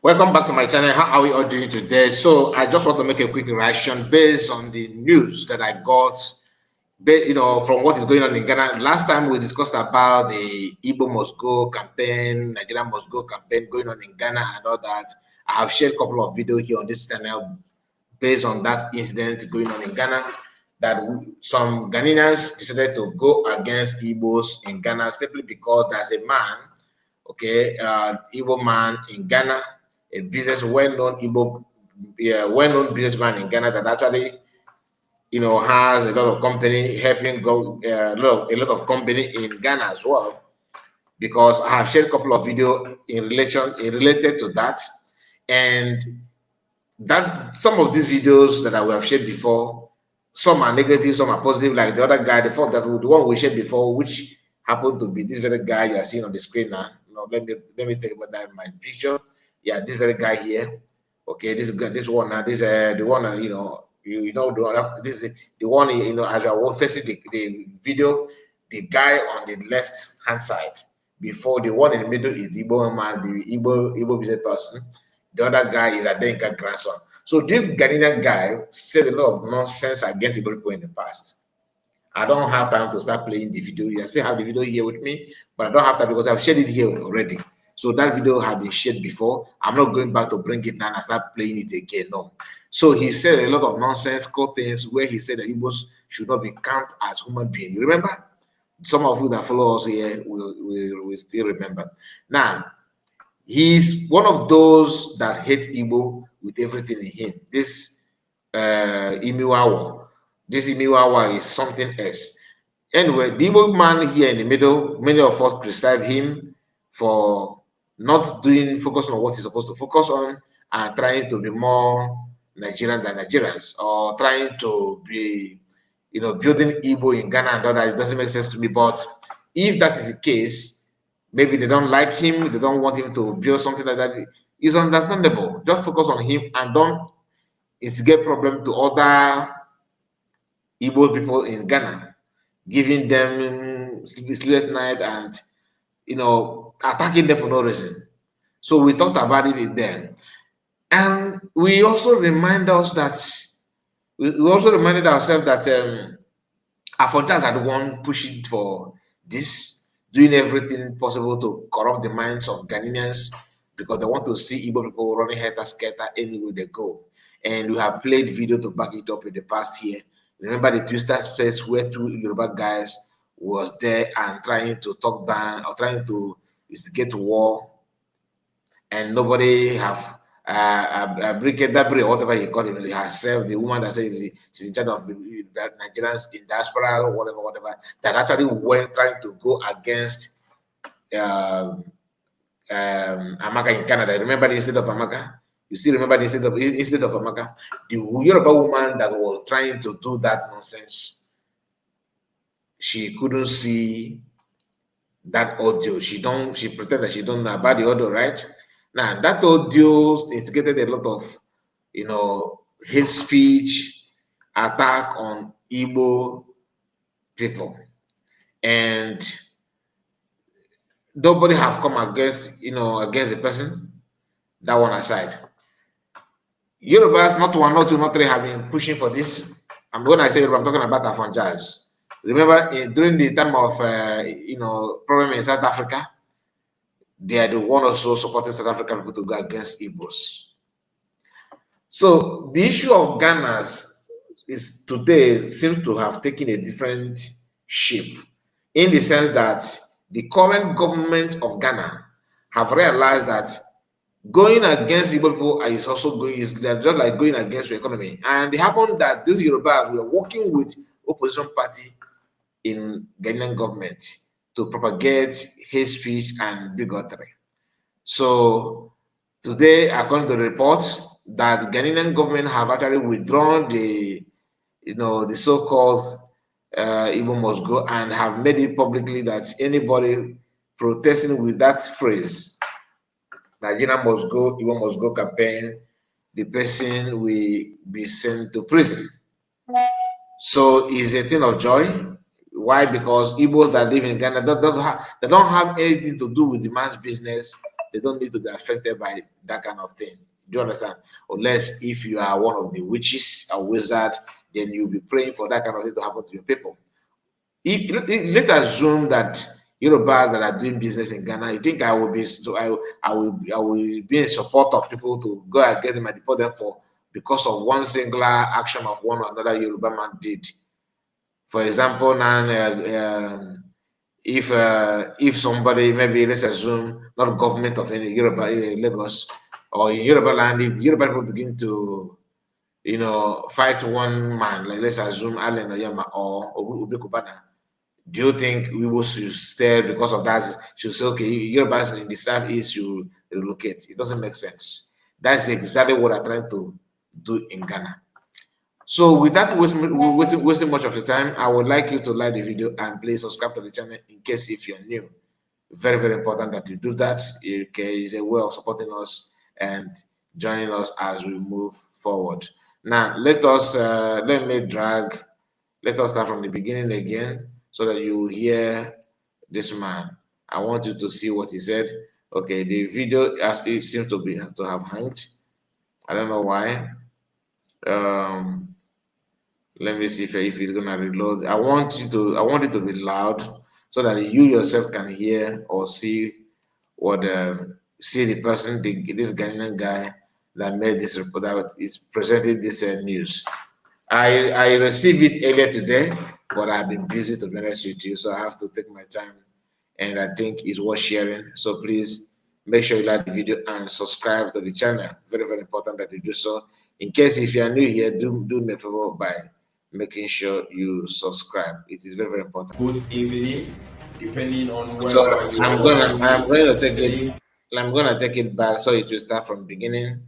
Welcome back to my channel. How are we all doing today? So I just want to make a quick reaction based on the news that I got, from what is going on in Ghana. Last time we discussed about the Igbo must go campaign, Nigeria must go campaign going on in Ghana and all that. I have shared a couple of videos here on this channel based on that incident going on in Ghana, that some Ghanaians decided to go against Igbos in Ghana simply because there's a man, Igbo man in Ghana, a well-known Igbo, well-known businessman in Ghana that actually, has a lot of company helping go, a lot of company in Ghana as well. Because I have shared a couple of videos related to that, and that some of these videos that I have shared before, some are negative, some are positive. Like the other guy, the one we shared before, which happened to be this very guy you are seeing on the screen now. Let me take about that in my picture. Yeah, this very guy here. Okay, this one now. This the one the one. This is the one as I was facing the video. The guy on the left hand side. Before the one in the middle is the Igbo man, the Igbo business person. The other guy is Adenka grandson. So this Ghanaian guy said a lot of nonsense against Igbo people in the past. I don't have time to start playing the video. I still have the video here with me, but I don't have time because I've shared it here already. So that video has been shared before. I'm not going back to bring it now and start playing it again. No. So he said a lot of nonsensical things where he said that Igbos should not be counted as human beings. You remember? Some of you that follow us here will still remember. Now, he's one of those that hate Igbo with everything in him. This Imiwawa. This Imiwawa is something else. Anyway, the Igbo man here in the middle, many of us criticize him for not focus on what he's supposed to focus on and trying to be more Nigerian than Nigerians, or trying to be, building Igbo in Ghana and all that. It doesn't make sense to me. But if that is the case, maybe they don't like him, they don't want him to build something like that. It's understandable. Just focus on him and don't instigate problem to other Igbo people in Ghana, giving them sleepless nights and attacking them for no reason. So we talked about it then. And we also reminded ourselves that Afontas are the one pushing for this, doing everything possible to corrupt the minds of Ghanaians because they want to see Igbo people running helter-skelter anywhere they go. And we have played video to back it up in the past year. Remember the Twister space where two Yoruba guys was there and trying to talk down or trying to instigate war, and nobody have Brigadier or whatever he called him herself, the woman that says she's in charge of Nigerians in diaspora or whatever, that actually went trying to go against Amaka in Canada. Remember the instead of Amaka? You still remember the instead of Amaka? The Yoruba woman that was trying to do that nonsense, she couldn't see that audio. She pretended that she don't know about the audio, right? Now that audio instigated a lot of hate speech, attack on Igbo people, and nobody have come against against the person. That one aside, Yorubas, not one, not two, not three, have been pushing for this. And when I say Yoruba, I'm talking about Afonjas. Remember, during the time of problem in South Africa, they are the one also supporting South African people to go against Igbos. So the issue of Ghana is today seems to have taken a different shape, in the sense that the current government of Ghana have realized that going against Igbo people is also just like going against your economy. And it happened that these Yorubas were working with opposition party in Ghanaian government to propagate hate speech and bigotry. So today, according to the reports, that Ghanaian government have actually withdrawn the so-called Igbo must go, and have made it publicly that anybody protesting with that phrase, Nigeria must go, Igbo must go campaign, the person will be sent to prison. So it's a thing of joy. Why? Because Igbos that live in Ghana they don't have anything to do with the man's business they don't need to be affected by that kind of thing. Do you understand? Unless if you are one of the witches or wizard, then you'll be praying for that kind of thing to happen to your people. Let's assume that Yorubas that are doing business in Ghana, you think I will be so I will be in support of people to go against them and deport them for because of one singular action of one or another Yoruba man did. For example, now if somebody, maybe let's assume not government of any Yoruba Lagos or in Yoruba land, if the Yoruba people begin to fight one man, like let's assume Allen Oyama or Obi Kubana, do you think we will stay because of that? Should say, okay, Yorubas in the southeast should relocate. It doesn't make sense. That's exactly what I'm trying to do in Ghana. So without wasting much of your time, I would like you to like the video and please subscribe to the channel in case if you're new. Very, very important that you do that. It's a way of supporting us and joining us as we move forward. Now, let us start from the beginning again so that you hear this man. I want you to see what he said. Okay, the video it seems to have hanged. I don't know why. Let me see if it's gonna reload. I want it to be loud so that you yourself can hear or see what see the person, this Ghanaian guy that made this report, that is presenting this news. I received it earlier today, but I've been busy, to be honest with you, so I have to take my time, and I think it's worth sharing. So please make sure you like the video and subscribe to the channel. Very, very important that you do so. In case if you are new here, do me a favor by making sure you subscribe. It is very, very important. Good evening, depending on where so you I'm are gonna take it back so it will start from the beginning.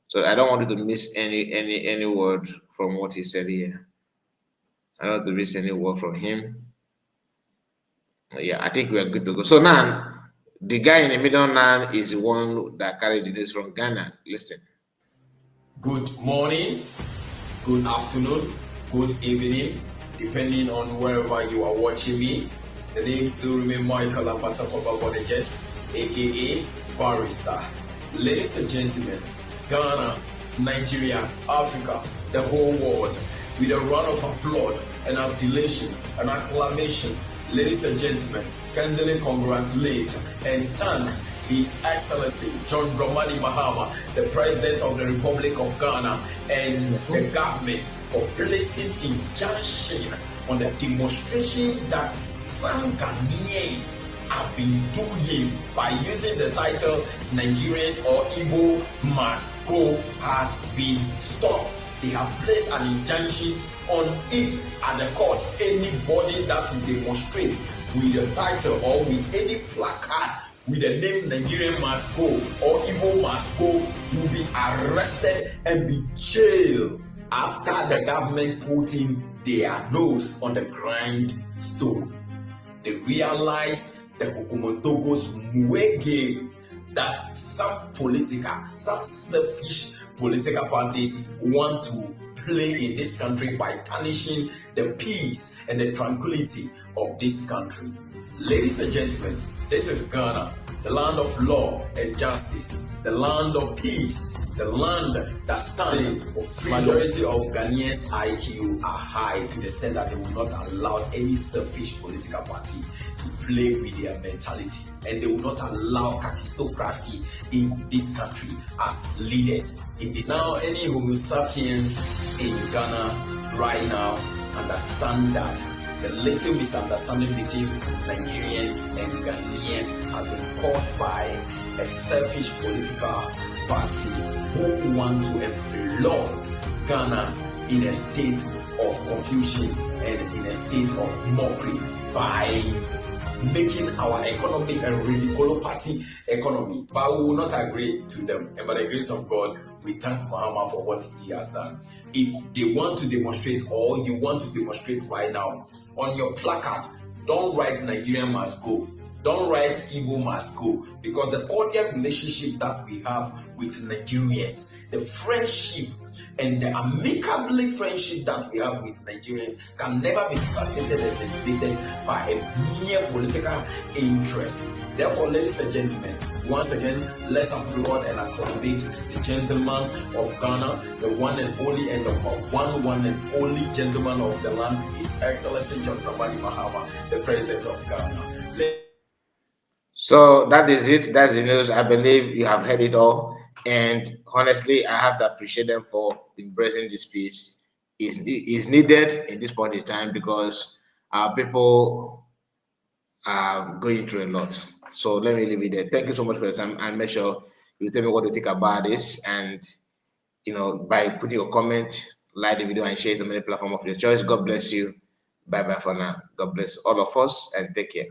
So I don't want you to miss any word from what he said here. I don't want to miss any word from him. Yeah, I think we are good to go. So now the guy in the middle now is the one that carried the news from Ghana. Listen. Good morning, good afternoon, good evening, depending on wherever you are watching me. The name still remains Michael Abatakobabodeges, aka Barrister. Ladies and gentlemen, Ghana, Nigeria, Africa, the whole world, with a round of applause and adulation and acclamation, ladies and gentlemen, kindly congratulate and thank His Excellency John Dramani Mahama, the President of the Republic of Ghana, and the government for placing injunction on the demonstration that some Ghanaians have been doing by using the title Nigerians or Igbo must go has been stopped. They have placed an injunction on it at the court. Anybody that will demonstrate with the title or with any placard with the name Nigerian must go or Igbo must go will be arrested and be jailed after the government putting their nose on the grindstone. They realize the Hukumotogos Mwe game that some selfish political parties want to play in this country by tarnishing the peace and the tranquility of this country. Ladies and gentlemen, this is Ghana, the land of law and justice, the land of peace, the land that stands for freedom. Majority of Ghanaians' IQ are high to the extent that they will not allow any selfish political party to play with their mentality, and they will not allow aristocracy in this country as leaders in this. Now, any Homo sapiens in Ghana right now understand that the little misunderstanding between Nigerians and Ghanaians has been caused by a selfish political party who want to envelop Ghana in a state of confusion and in a state of mockery by making our economic and ridiculous party economy. But we will not agree to them. And by the grace of God, we thank Muhammad for what he has done. If they want to demonstrate, or you want to demonstrate right now, on your placard, don't write Nigerian must go. Don't write Igbo must go. Because the cordial relationship that we have with Nigerians, the friendship and the amicable friendship that we have with Nigerians can never be devastated and dissipated by a mere political interest. Therefore, ladies and gentlemen, once again, let's applaud and accommodate the gentleman of Ghana, the one and only and the one and only gentleman of the land, His Excellency John Dramani Mahama, the President of Ghana. So that is it. That's the news. I believe you have heard it all. And honestly, I have to appreciate them for embracing this piece. Is needed in this point in time because our people are going through a lot. So let me leave it there. Thank you so much for your time, and make sure you tell me what you think about this. And by putting your comment, like the video, and share it on any platform of your choice. God bless you. Bye bye for now. God bless all of us, and take care.